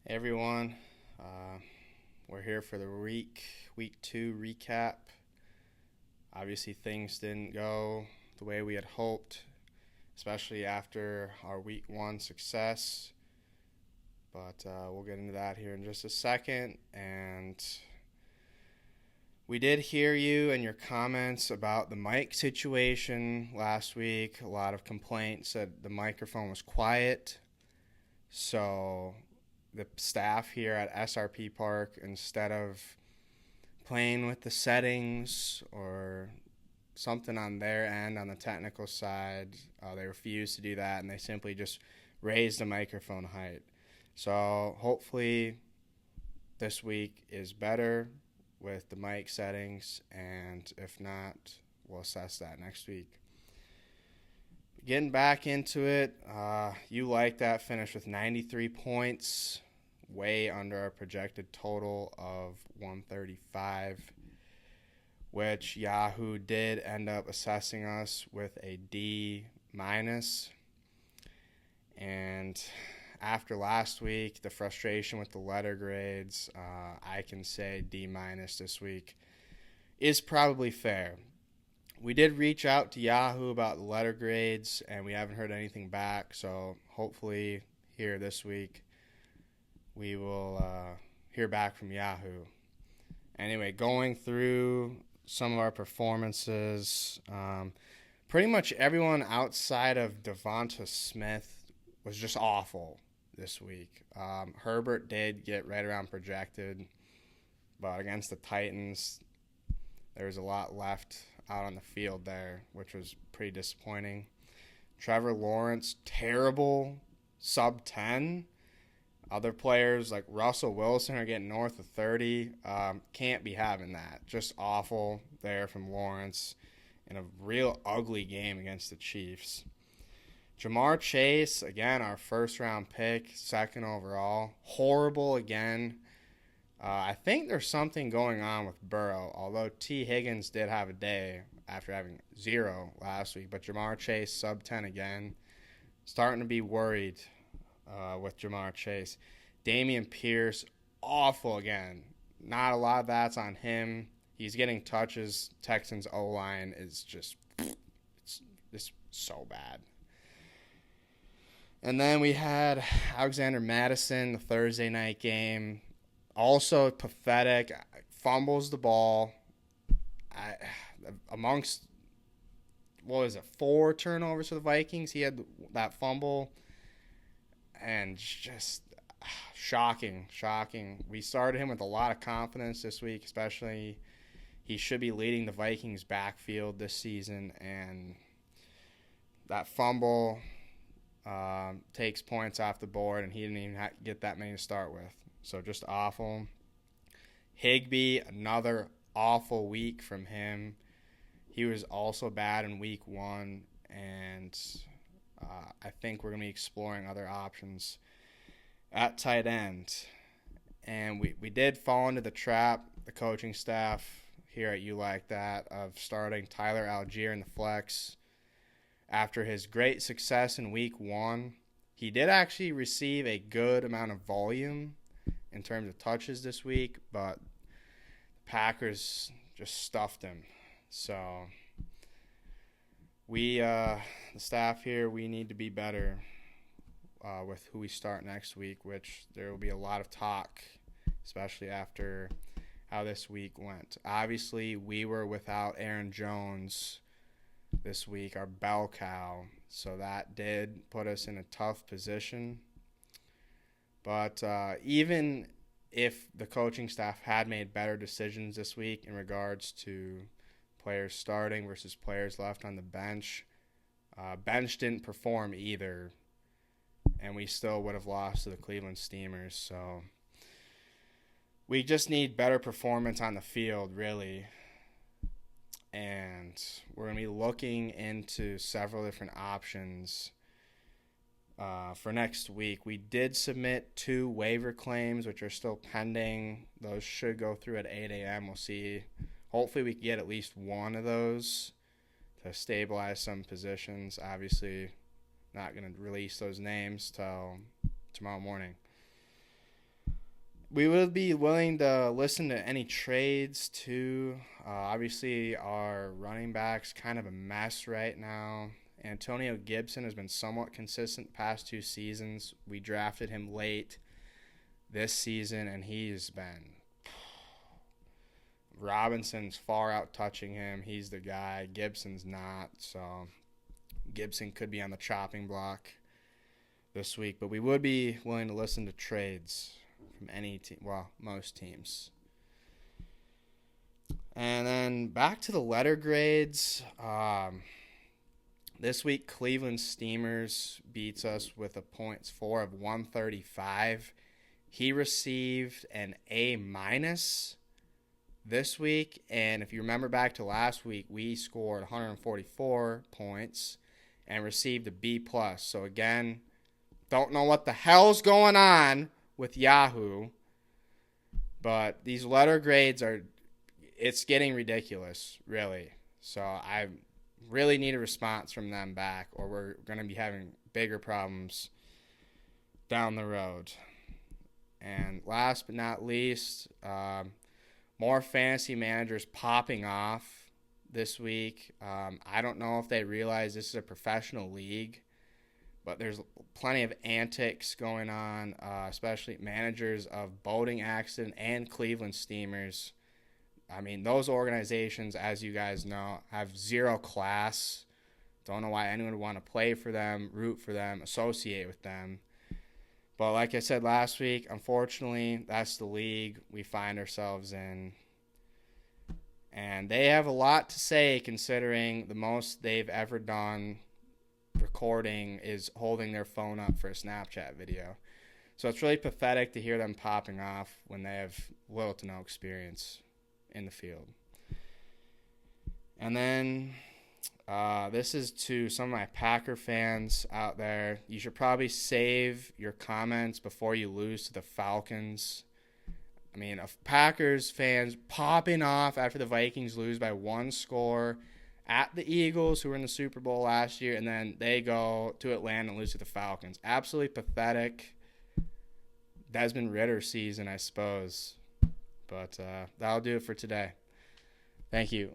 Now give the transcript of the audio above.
Hey everyone, uh, we're here for the week 2 recap. Obviously, things didn't go the way we had hoped, especially after our week 1 success. But we'll get into that here in just a second. And we did hear you and your comments about the mic situation last week. A lot of complaints that the microphone was quiet. So the staff here at SRP Park, instead of playing with the settings or something on their end on the technical side, they refused to do that, and they simply just raised the microphone height. So hopefully this week is better with the mic settings, and if not, we'll assess that next week. Getting back into it, you like that finish with 93 points, way under our projected total of 135, which Yahoo did end up assessing us with a D minus. And after last week, the frustration with the letter grades, I can say D minus this week is probably fair. We did reach out to Yahoo about the letter grades, and we haven't heard anything back. So hopefully here this week we will hear back from Yahoo. Anyway, going through some of our performances, pretty much everyone outside of Devonta Smith was just awful this week. Herbert did get right around projected, but against the Titans, there was a lot left out on the field there, which was pretty disappointing. Trevor Lawrence, terrible, sub 10. Other players like Russell Wilson are getting north of 30. Can't be having that. Just awful there from Lawrence in a real ugly game against the Chiefs. Jamar Chase, again, our first-round pick, second overall. Horrible again. I think there's something going on with Burrow, although T. Higgins did have a day after having 0 last week. But Jamar Chase, sub 10 again. Starting to be worried with Jamar Chase. Dameon Pierce, awful again. Not a lot of that's on him. He's getting touches. Texans O-line is just so bad. And then we had Alexander Mattison, the Thursday night game. Also pathetic. Fumbles the ball. Amongst, 4 turnovers for the Vikings? He had that fumble. And just shocking. We started him with a lot of confidence this week, especially he should be leading the Vikings backfield this season. And that fumble takes points off the board, and he didn't even get that many to start with. So just awful. Higbee, another awful week from him. He was also bad in week 1, and I think we're going to be exploring other options at tight end. And we did fall into the trap, the coaching staff here at You Like That, of starting Tyler Algier in the flex. After his great success in week 1, he did actually receive a good amount of volume in terms of touches this week, but the Packers just stuffed him. So we, the staff here, we need to be better with who we start next week, which there will be a lot of talk, especially after how this week went. Obviously, we were without Aaron Jones this week, our bell cow, so that did put us in a tough position. But even if the coaching staff had made better decisions this week in regards to players starting versus players left on the bench, bench didn't perform either, and we still would have lost to the Cleveland Steamers. So we just need better performance on the field, really. And we're going to be looking into several different options for next week. We did submit 2 waiver claims, which are still pending. Those should go through at 8 a.m. We'll see. Hopefully we can get at least one of those to stabilize some positions. Obviously, not going to release those names till tomorrow morning. We would be willing to listen to any trades too. Obviously, our running back's kind of a mess right now. Antonio Gibson has been somewhat consistent the past 2 seasons. We drafted him late this season, and he's been. Robinson's far out touching him. He's the guy. Gibson's not. So Gibson could be on the chopping block this week. But we would be willing to listen to trades from any team. Well, most teams. And then back to the letter grades. This week, Cleveland Steamers beats us with a points for of 135. He received an A- this week, and if you remember back to last week, we scored 144 points and received a B+. So again, don't know what the hell's going on with Yahoo, but these letter grades it's getting ridiculous, really. So I really need a response from them back, or we're going to be having bigger problems down the road. And last but not least, more fantasy managers popping off this week. I don't know if they realize this is a professional league, but there's plenty of antics going on, especially managers of Boating Accident and Cleveland Steamers. I mean, those organizations, as you guys know, have zero class. Don't know why anyone would want to play for them, root for them, associate with them. But like I said last week, unfortunately, that's the league we find ourselves in. And they have a lot to say, considering the most they've ever done recording is holding their phone up for a Snapchat video. So it's really pathetic to hear them popping off when they have little to no experience in the field. And then this is to some of my Packer fans out there. You should probably save your comments before you lose to the Falcons. I mean, Packers fans popping off after the Vikings lose by 1 score at the Eagles, who were in the Super Bowl last year, and then they go to Atlanta and lose to the Falcons. Absolutely pathetic. Desmond Ridder season, I suppose. But that'll do it for today. Thank you.